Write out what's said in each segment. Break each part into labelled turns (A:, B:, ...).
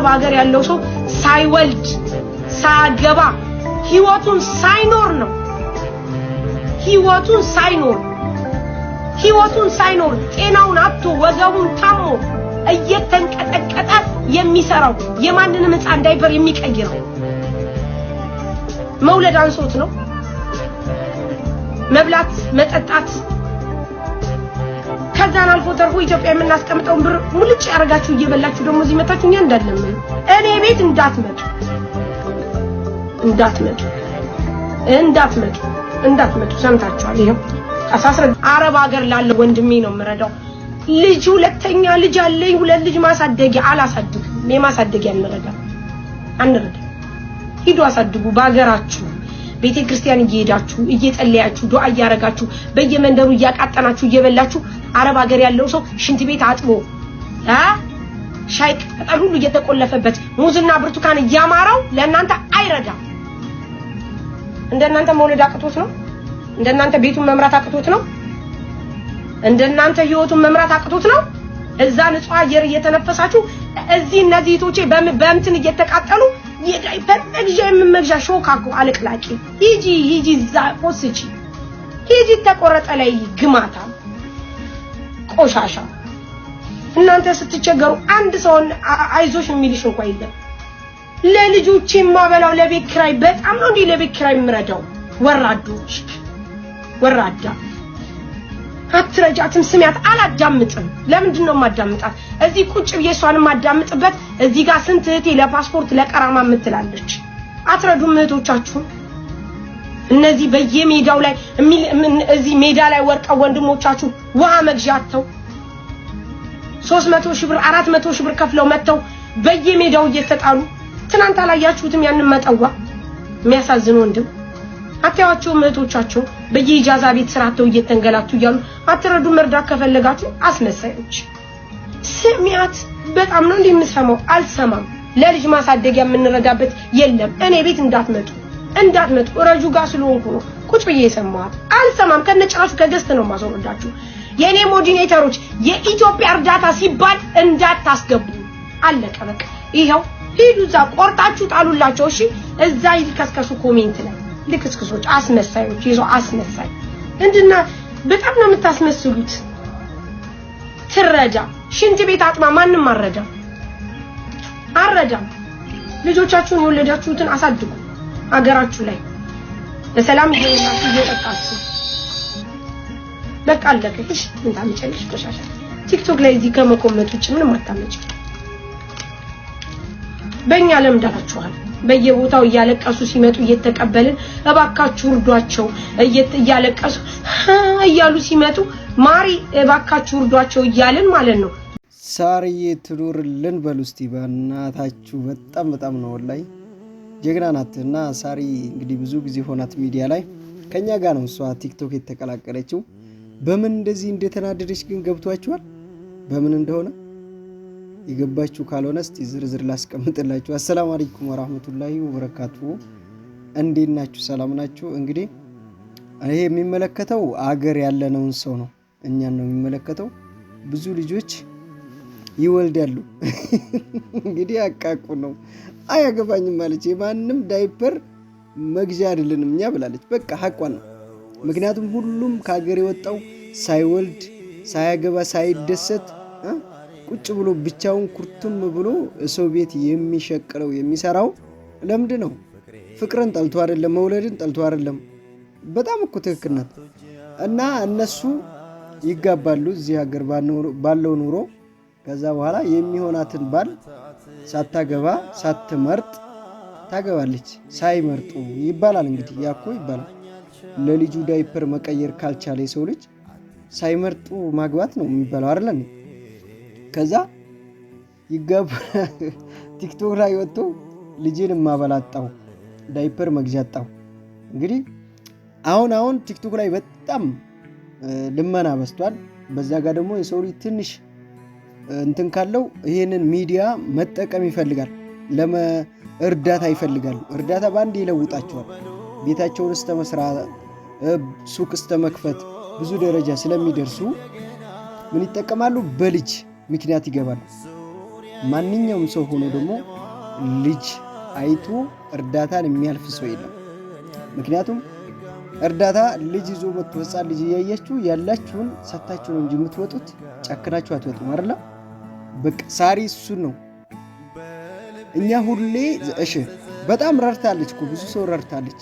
A: ሀገር ያለው ሰው ሳይወልድ ሳያገባ ህይወቱን ሳይኖር ነው ህይወቱን ሳይኖር ጤናውን አጥቶ ወገቡን ታሞ እየተንቀጠቀጠ የሚሰራው የማንንም ህፃን ዳይፐር የሚቀይረው መውለድ አንሶት ነው መብላት መጠጣት ከዛን አልፎ ተርፎ ኢትዮጵያ የምናስቀምጠውን ብር ሙልጭ ያረጋችሁ እየበላችሁ ደግሞ እዚህ መታችሁኛ እንዳለም እኔ ቤት እንዳትመጡ ሰምታችኋል ይሄው አሳስረ አረብ ሀገር ላለ ወንድሜ ነው ምረዳው ልጅ ሁለተኛ ልጅ አለኝ ሁለት ልጅ ማሳደጊያ አላሳድግም የማሳደጊያ አንረዳ ሂዱ አሳድጉ በአገራችሁ ቤተክርስቲያን እየሄዳችሁ እየጸለያችሁ ዱዓ እያረጋችሁ በየመንደሩ እያቃጠናችሁ እየበላችሁ አረብ ሀገር ያለው ሰው ሽንት ቤት አጥቦ ሻይ ቅጠል ሁሉ እየተቆለፈበት ሙዝና ብርቱካን እያማራው ለእናንተ አይረዳም እንደናንተ መውለድ አቅቶት ነው እንደናንተ ቤቱን መምራት አቅቶት ነው እንደናንተ ህይወቱን መምራት አቅቶት ነው እዛ ንጹህ አየር እየተነፈሳችሁ እዚህ እነዚህ ቶቼ በእንትን እየተቃጠሉ የዳይፐር መግዣ ሾካኮ አለቅላቂ ሂጂ ዛፖስቺ ሂጂ ተቆረጠ ላይ ግማታ ቆሻሻ እናንተ ስትቸገሩ አንድ ሰው አይዞሽ የሚልሽ እንኳን የለም ለልጆቼ ማበላው ለቤት ኪራይ በጣም ነው እንዴ ለቤት ኪራይ ምረዳው ወራዶች ወራዳ አትረጃትም ስሚያት አላዳምጥም ለምንድን ነው ማዳምጣት እዚህ ቁጭ ብዬሷን ማዳምጥበት እዚህ ጋር ስንት እህቴ ለፓስፖርት ለቀራማ ምትላለች አትረዱም እህቶቻችሁ እነዚህ በየሜዳው ላይ እዚህ ሜዳ ላይ ወርቀው ወንድሞቻችሁ ውሃ መግዣተው 300 ሺህ ብር 400 ሺህ ብር ከፍለው መተው በየሜዳው እየተጣሉ ትናንት አላያችሁትም ያንን መጣዋ የሚያሳዝን ወንድም አታያቸው እህቶቻችሁ በየኢጃዛ ቤት ስራተው እየተንገላቱ ይያሉ አትረዱ መርዳት ከፈለጋችሁ አስመሳዮች ስሚያት በጣም ነው እንደምሰማው አልሰማም ለልጅ ማሳደጊያ የምንረዳበት የለም እኔ ቤት እንዳትመጡ ረጁ ጋር ስለሆንኩ ነው ቁጭ ብዬ ሰማዋት አልሰማም ከነጭራሹ ከገስት ነው ማስወረዳችሁ የኔ ሞዲኔተሮች የኢትዮጵያ እርዳታ ሲባል እንዳታስገቡ አለቀ በቃ ይሄው ሂዱዛ ቆርጣችሁ ጣሉላቸው እሺ እዛ ይልከስከሱ ኮሜንት ላይ ልክስክሶች አስመሳዮች ይዞ አስመሳይ እንድና በጣም ነው የምታስመስሉት ትረዳ ሽንት ቤት አጥማ ማንንም አረዳም ልጆቻችሁን የወለዳችሁትን አሳድጉ አገራችሁ ላይ ለሰላም እየጠጣችሁ በቃ አለቀሽ እንታምጨልሽ ቆሻሻ ቲክቶክ ላይ እዚህ ከመኮመት ውጭ ምንም አታመጭ በእኛ ለምዳችኋል በየቦታው እያለቀሱ ሲመጡ እየተቀበልን እባካችሁ እርዷቸው እያለቀሱ እያሉ ሲመጡ ማሪ እባካችሁ እርዷቸው እያልን ማለት ነው
B: ሳርዬ ትኑርልን በሉስቲ በእናታችሁ በጣም ነው ወላይ ጀግና ናትና ሳሪ እንግዲህ ብዙ ጊዜ ሆናት ሚዲያ ላይ ከኛ ጋር ነው እሷ ቲክቶክ የተቀላቀለችው በምን እንደዚህ እንደተናደደች ግን ገብቷችኋል በምን እንደሆነ ይገባችሁ ካልሆነ እስቲ ዝርዝር ላስቀምጥላችሁ አሰላሙ አለይኩም ወራህመቱላሂ ወበረካቱ እንዴት ናችሁ ሰላም ናችሁ እንግዲህ ይሄ የሚመለከተው አገር ያለነውን ሰው ነው እኛን ነው የሚመለከተው ብዙ ልጆች ይወልዳሉ እንግዲህ አቃቁ ነው አያገባኝም ማለት የማንም ዳይፐር መግዣ አይደለንም እኛ ብላለች በቃ ሐቋን ነው ምክንያቱም ሁሉም ከሀገር የወጣው ሳይወልድ ሳያገባ ሳይደሰት ቁጭ ብሎ ብቻውን ኩርቱም ብሎ ሰው ቤት የሚሸቅለው የሚሰራው ለምንድን ነው ፍቅርን ጠልቶ አይደለም መውለድን ጠልቶ አይደለም በጣም እኮ ትክክል ናት እና እነሱ ይጋባሉ እዚህ ሀገር ባለው ኑሮ ከዛ በኋላ የሚሆናትን ባል ሳታገባ ሳትመርጥ ታገባለች ሳይመርጡ ይባላል እንግዲህ ያኮ ይባላል ለልጁ ዳይፐር መቀየር ካልቻለ ሰው ልጅ ሳይመርጡ ማግባት ነው የሚባለው አይደል ከዛ ይጋባ ቲክቶክ ላይ ወጥቶ ልጅን ማበላጣው ዳይፐር መግዛጣው እንግዲህ አሁን ቲክቶክ ላይ በጣም ልመና በስቷል በዛ ጋር ደግሞ የሰው ልጅ ትንሽ እንትን ካለው ይሄንን ሚዲያ መጠቀም ይፈልጋል እርዳታ ይፈልጋሉ እርዳታ ባንድ ይለውጣቸዋል ቤታቸውን እስተመስራት ሱቅ እስተመክፈት ብዙ ደረጃ ስለሚደርሱ ምን ይጠቀማሉ በልጅ ምክንያት ይገባሉ ማንኛውም ሰው ሆኖ ደግሞ ልጅ አይቶ እርዳታን የሚያልፍ ሰው የለም። ምክንያቱም እርዳታ ልጅ ይዞ መጥቶ ህፃን ልጅ እያያችሁ ያላችሁን ሰታችሁ ነው እንጂ የምትወጡት ጨክናችሁ አትወጡም አይደል? በቃ ሳሪ እሱን ነው። እኛ ሁሌ እሺ በጣም ረድታለች እኮ ብዙ ሰው ረድታለች።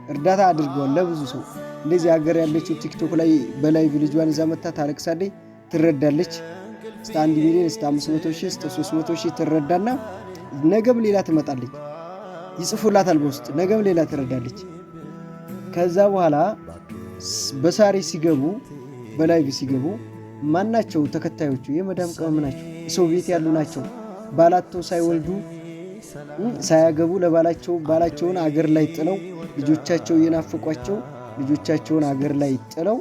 B: እርዳታ አድርገዋል ለብዙ ሰው። እንደዚህ ሀገር ያለችው ቲክቶክ ላይ በላይቭ ልጇን ይዛ መታ ታለቅሳለች፣ ትረዳለች። እስከ 1 ሚሊዮን እስከ 500 ሺህ እስከ 300 ሺህ ትረዳና ነገም ሌላ ትመጣለች። ይጽፉላታል በውስጥ ነገም ሌላ ትረዳለች። ከዛ በኋላ በሳሪ ሲገቡ በላይቭ ሲገቡ ማናቸው ተከታዮቹ የመዳም ቅመም ናቸው፣ ሰው ቤት ያሉ ናቸው። ባላቸው ሳይወልዱ ሳያገቡ ባላቸውን አገር ላይ ጥለው ልጆቻቸው የናፍቋቸው ልጆቻቸውን አገር ላይ ጥለው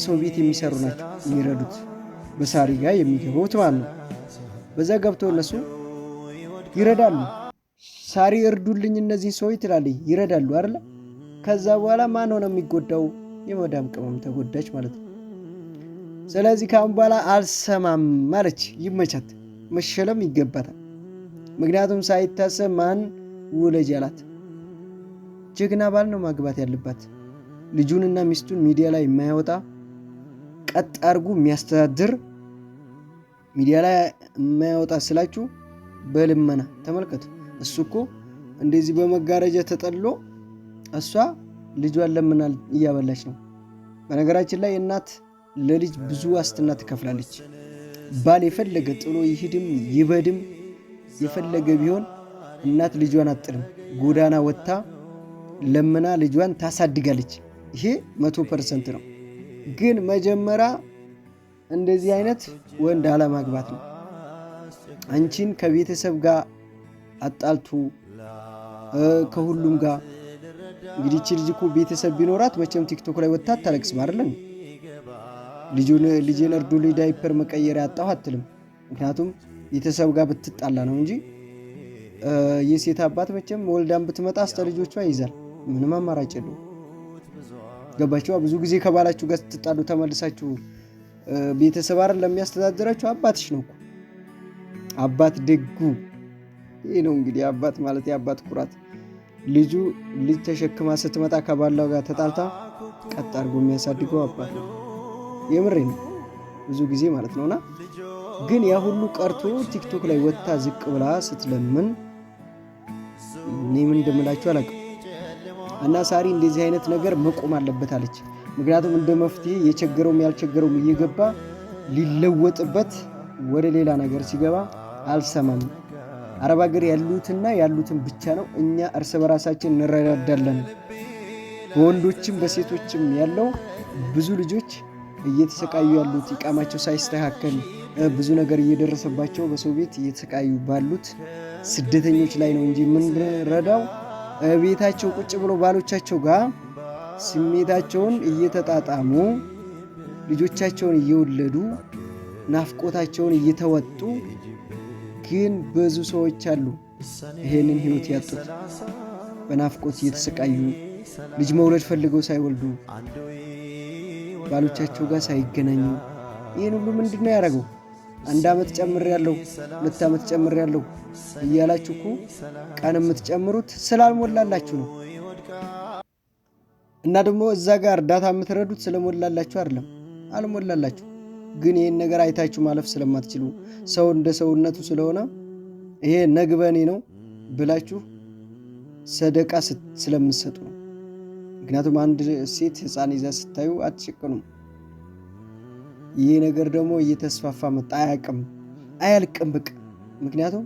B: ሰው ቤት የሚሰሩ ናቸው የሚረዱት። በሳሪ ጋር የሚገቡት ማለት ነው። በዛ ገብተው እነሱ ይረዳሉ። ሳሪ እርዱልኝ እነዚህ ሰዎች ትላለች፣ ይረዳሉ አይደል? ከዛ በኋላ ማን ሆነ የሚጎዳው? የመዳም ቅመም ተጎዳች ማለት ነው። ስለዚህ ካሁን በኋላ አልሰማም ማለች። ይመቻት፣ መሸለም ይገባታል። ምክንያቱም ሳይታሰብ ማን ውለጅ አላት። ጀግና ባል ነው ማግባት ያለባት። ልጁንና ሚስቱን ሚዲያ ላይ የማያወጣ ቀጥ አድርጉ የሚያስተዳድር ሚዲያ ላይ የማያወጣ ስላችሁ በልመና ተመልከቱ። እሱ እኮ እንደዚህ በመጋረጃ ተጠልሎ እሷ ልጇን ለምና እያበላች ነው። በነገራችን ላይ እናት ለልጅ ብዙ ዋስትና ትከፍላለች። ባል የፈለገ ጥሎ ይሂድም ይበድም የፈለገ ቢሆን እናት ልጇን አጥልም። ጎዳና ወጥታ ለምና ልጇን ታሳድጋለች። ይሄ 100% ነው። ግን መጀመሪያ እንደዚህ አይነት ወንድ አለማግባት ነው። አንቺን ከቤተሰብ ጋር አጣልቱ ከሁሉም ጋር። እንግዲህ እቺ ልጅ እኮ ቤተሰብ ቢኖራት መቼም ቲክቶክ ላይ ወጥታ አታለቅስም አይደል? ልጄን እርዱልኝ ዳይፐር መቀየር ያጣሁ አትልም። ምክንያቱም ቤተሰብ ጋር ብትጣላ ነው እንጂ የሴት አባት መቼም ወልዳን ብትመጣ አስተ ልጆቿ ይይዛል። ምንም አማራጭ የለውም። ገባችሁ? ብዙ ጊዜ ከባላችሁ ጋር ስትጣሉ ተመልሳችሁ ቤተሰብ አይደል ለሚያስተዳድራችሁ አባትሽ ነው እኮ። አባት ደጉ ይሄ ነው እንግዲህ አባት ማለት የአባት ኩራት። ልጅ ተሸክማ ስትመጣ ከባላው ጋር ተጣልታ ቀጥ አድርጎ የሚያሳድገው አባት ነው። የምሬ ነው ብዙ ጊዜ ማለት ነውና ግን ያ ሁሉ ቀርቶ ቲክቶክ ላይ ወጥታ ዝቅ ብላ ስትለምን እኔ ምን እንደምላችሁ አላውቅም። እና ሳሪ እንደዚህ አይነት ነገር መቆም አለበት አለች። ምክንያቱም እንደ መፍትሄ የቸገረውም ያልቸገረውም እየገባ ሊለወጥበት ወደ ሌላ ነገር ሲገባ አልሰማም። አረብ ሀገር ያሉትን ብቻ ነው እኛ እርስ በራሳችን እንረዳዳለን። በወንዶችም በሴቶችም ያለው ብዙ ልጆች እየተሰቃዩ ያሉት ኢቃማቸው ሳይስተካከል ብዙ ነገር እየደረሰባቸው በሰው ቤት እየተሰቃዩ ባሉት ስደተኞች ላይ ነው እንጂ የምንረዳው ቤታቸው ቁጭ ብሎ ባሎቻቸው ጋር ስሜታቸውን እየተጣጣሙ ልጆቻቸውን እየወለዱ ናፍቆታቸውን እየተወጡ ግን ብዙ ሰዎች አሉ ይሄንን ህይወት ያጡት በናፍቆት እየተሰቃዩ ልጅ መውለድ ፈልገው ሳይወልዱ ባሎቻቸው ጋር ሳይገናኙ። ይህን ሁሉ ምንድነው ያደረገው? 1 ዓመት ጨምሬያለሁ 2 ዓመት ጨምሬያለሁ እያላችሁ እኮ ቀን የምትጨምሩት ስላልሞላላችሁ ነው። እና ደግሞ እዛ ጋር እርዳታ የምትረዱት ስለሞላላችሁ አይደለም፣ አልሞላላችሁ። ግን ይሄን ነገር አይታችሁ ማለፍ ስለማትችሉ ሰው እንደ ሰውነቱ ስለሆነ ይሄ ነግበኔ ነው ብላችሁ ሰደቃ ስለምትሰጡ ነው። ምክንያቱም አንድ ሴት ህፃን ይዛ ስታዩ አትጨክኑም። ይሄ ነገር ደግሞ እየተስፋፋ መጣ። አያልቅም በቃ። ምክንያቱም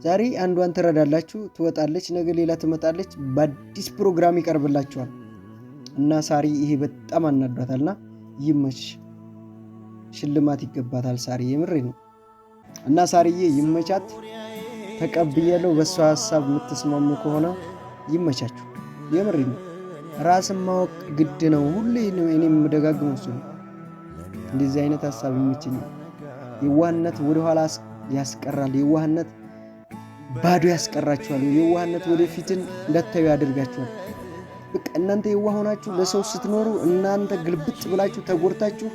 B: ዛሬ አንዷን ትረዳላችሁ፣ ትወጣለች፣ ነገ ሌላ ትመጣለች፣ በአዲስ ፕሮግራም ይቀርብላችኋል። እና ሳሪ ይሄ በጣም አናዷታልና ይመችሽ፣ ሽልማት ይገባታል ሳሪ። የምሬ ነው። እና ሳሪዬ ይመቻት፣ ተቀብያለሁ። በሷ ሐሳብ የምትስማሙ ከሆነ ይመቻችሁ። የምሬ ነው። ራስን ማወቅ ግድ ነው። ሁሌ እኔም የምደጋግመው እሱ ነው። እንደዚህ አይነት ሐሳብ ይመችኛል። የዋህነት ወደኋላ ያስቀራል። የዋህነት ባዶ ያስቀራችኋል። የዋህነት ወደፊትን እንዳታዩ ያደርጋችኋል። በቃ እናንተ የዋህ ሆናችሁ ለሰው ስትኖሩ እናንተ ግልብጥ ብላችሁ ተጎርታችሁ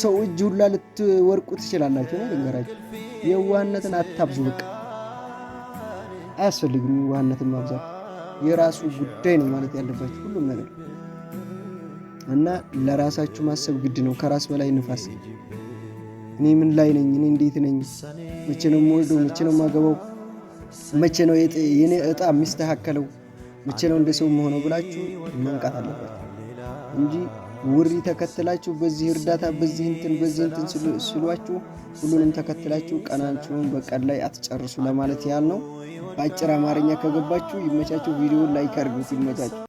B: ሰው እጅ ሁላ ልትወርቁ ትችላላችሁ ነው ልንገራችሁ። የዋህነትን አታብዙ። በቃ አያስፈልግም የዋህነትን ማብዛት። የራሱ ጉዳይ ነው ማለት ያለባችሁ ሁሉም ነገር እና ለራሳችሁ ማሰብ ግድ ነው። ከራስ በላይ ንፋስ። እኔ ምን ላይ ነኝ? እኔ እንዴት ነኝ? መቼ ነው የምወልደው? መቼ ነው የማገባው? መቼ ነው የኔ እጣ የሚስተካከለው? መቼ ነው እንደ ሰው መሆነው ብላችሁ መንቃት አለባችሁ እንጂ ውሪ ተከትላችሁ በዚህ እርዳታ በዚህ እንትን ስሏችሁ ሁሉንም ተከትላችሁ ቀናችሁን በቀን ላይ አትጨርሱ ለማለት ያህል ነው። በአጭር አማርኛ ከገባችሁ ይመቻችሁ። ቪዲዮውን ላይክ አድርጉት። ይመቻችሁ።